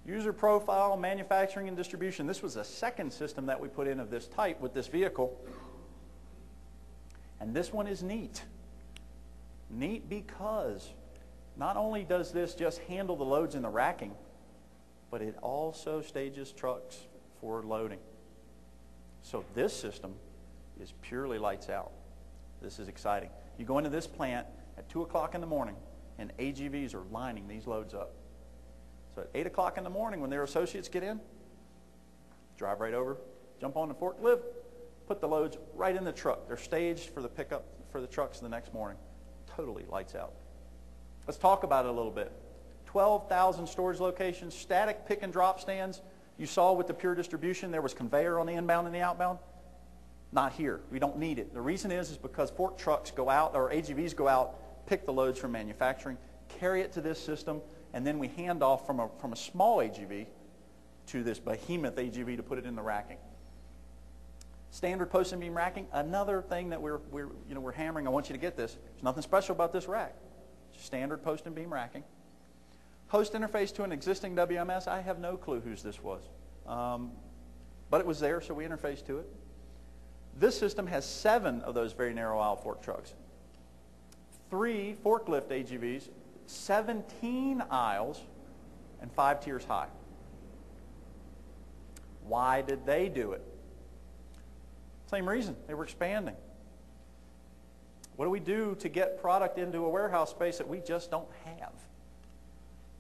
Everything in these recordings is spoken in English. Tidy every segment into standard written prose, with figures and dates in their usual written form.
User profile, manufacturing, and distribution. This was the second system that we put in of this type with this vehicle. And this one is neat. Neat because not only does this just handle the loads in the racking, but it also stages trucks for loading. So this system is purely lights out. This is exciting. You go into this plant at 2 o'clock in the morning, and AGVs are lining these loads up. So at 8 o'clock in the morning, when their associates get in, drive right over, jump on the forklift, put the loads right in the truck. They're staged for the pickup for the trucks the next morning. Totally lights out. Let's talk about it a little bit. 12,000 storage locations, static pick and drop stands. You saw with the pure distribution, there was conveyor on the inbound and the outbound. Not here. We don't need it. The reason is because fork trucks go out, or AGVs go out, pick the loads from manufacturing, carry it to this system, and then we hand off from a small AGV to this behemoth AGV to put it in the racking. Standard post and beam racking, another thing that we're hammering. I want you to get this. There's nothing special about this rack. It's standard post and beam racking. Host interface to an existing WMS, I have no clue whose this was. But it was there, so we interfaced to it. This system has 7 of those very narrow aisle fork trucks. 3 forklift AGVs, 17 aisles, and 5 tiers high. Why did they do it? Same reason. They were expanding. What do we do to get product into a warehouse space that we just don't have?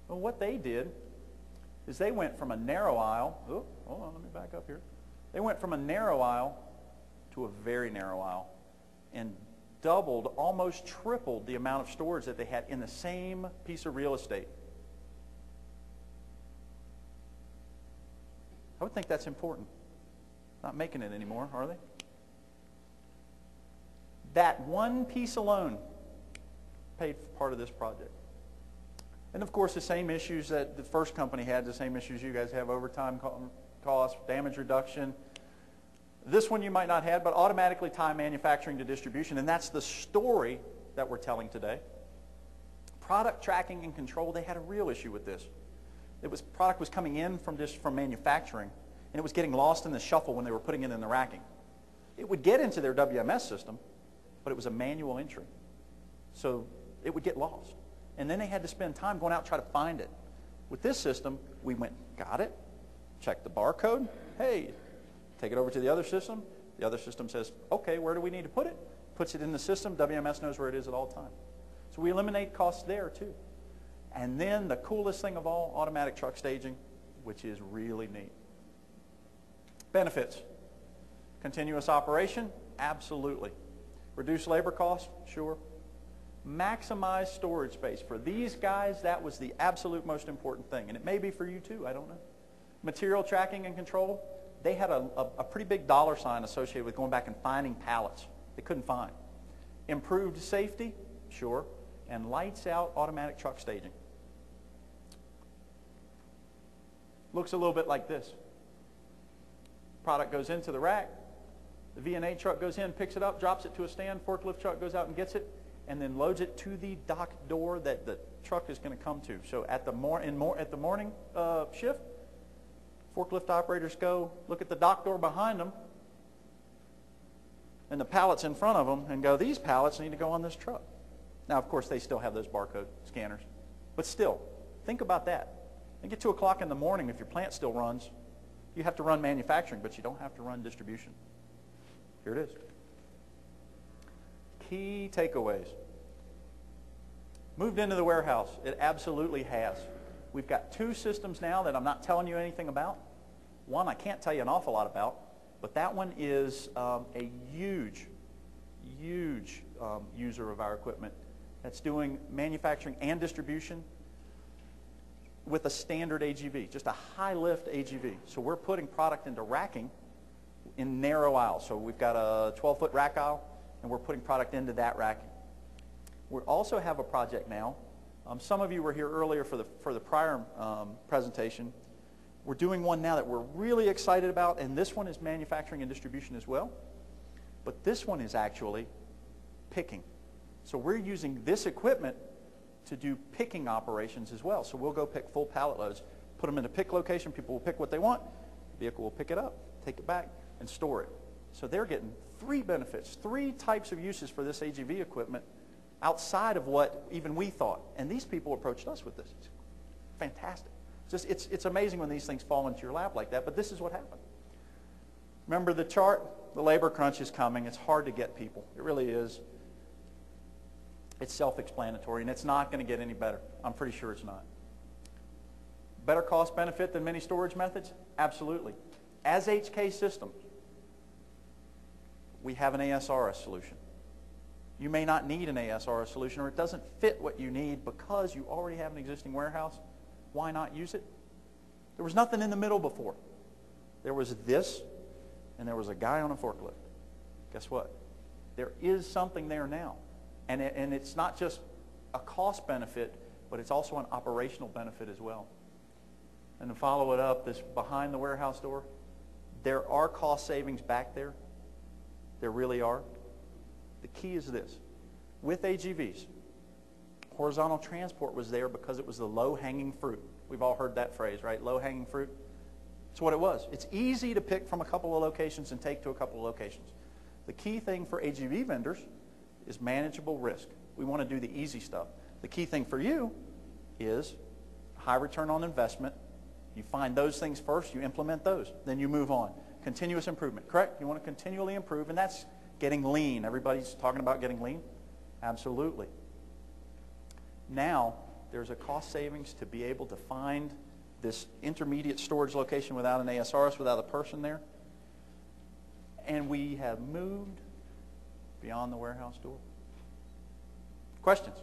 Well, what they did is they went from a narrow aisle. Oh, hold on, let me back up here. They went from a narrow aisle to a very narrow aisle and doubled, almost tripled the amount of storage that they had in the same piece of real estate. I would think that's important. Not making it anymore, are they? That one piece alone paid for part of this project. And of course, the same issues that the first company had, the same issues you guys have: overtime costs, damage reduction. This one you might not have, but automatically tie manufacturing to distribution, and that's the story that we're telling today. Product tracking and control, they had a real issue with this. Product was coming in from manufacturing, and it was getting lost in the shuffle when they were putting it in the racking. It would get into their WMS system, but it was a manual entry. So it would get lost. And then they had to spend time going out and try to find it. With this system, we went, got it, checked the barcode, hey, take it over to the other system. The other system says, okay, where do we need to put it? Puts it in the system. WMS knows where it is at all times. So we eliminate costs there too. And then the coolest thing of all, automatic truck staging, which is really neat. Benefits. Continuous operation, absolutely. Reduce labor costs, sure. Maximize storage space. For these guys, that was the absolute most important thing. And it may be for you too, I don't know. Material tracking and control, they had a pretty big dollar sign associated with going back and finding pallets they couldn't find. Improved safety, sure. And lights out automatic truck staging. Looks a little bit like this. Product goes into the rack. The V&A truck goes in, picks it up, drops it to a stand. Forklift truck goes out and gets it, and then loads it to the dock door that the truck is going to come to. So at the morning shift, forklift operators go look at the dock door behind them and the pallets in front of them and go, these pallets need to go on this truck. Now, of course, they still have those barcode scanners. But still, think about that. And get 2 o'clock in the morning, if your plant still runs, you have to run manufacturing, but you don't have to run distribution. Here it is. Key takeaways. Moved into the warehouse. It absolutely has. We've got 2 systems now that I'm not telling you anything about. One I can't tell you an awful lot about, but that one is a huge user of our equipment that's doing manufacturing and distribution with a standard AGV, just a high lift AGV. So we're putting product into racking in narrow aisles. So we've got a 12-foot rack aisle, and we're putting product into that racking. We also have a project now. Some of you were here earlier for the prior presentation. We're doing one now that we're really excited about, and this one is manufacturing and distribution as well. But this one is actually picking. So we're using this equipment to do picking operations as well. So we'll go pick full pallet loads, put them in a pick location. People will pick what they want. The vehicle will pick it up, take it back, and store it. So they're getting 3 benefits, 3 types of uses for this AGV equipment outside of what even we thought. And these people approached us with this. It's fantastic. It's amazing when these things fall into your lap like that, but this is what happened. Remember the chart? The labor crunch is coming. It's hard to get people. It really is. It's self-explanatory, and it's not going to get any better. I'm pretty sure it's not. Better cost benefit than many storage methods? Absolutely. As HK Systems, we have an ASRS solution. You may not need an ASRS solution, or it doesn't fit what you need because you already have an existing warehouse. Why not use it? There was nothing in the middle before. There was this, and there was a guy on a forklift. Guess what? There is something there now. And it's not just a cost benefit, but it's also an operational benefit as well. And to follow it up, this behind the warehouse door, there are cost savings back there. There really are. The key is this. With AGVs, horizontal transport was there because it was the low-hanging fruit. We've all heard that phrase, right? Low-hanging fruit. It's what it was. It's easy to pick from a couple of locations and take to a couple of locations. The key thing for AGV vendors is manageable risk. We want to do the easy stuff. The key thing for you is high return on investment. You find those things first, you implement those, then you move on. Continuous improvement, correct? You want to continually improve, and that's getting lean. Everybody's talking about getting lean? Absolutely. Now, there's a cost savings to be able to find this intermediate storage location without an ASRS, without a person there. And we have moved beyond the warehouse door. Questions?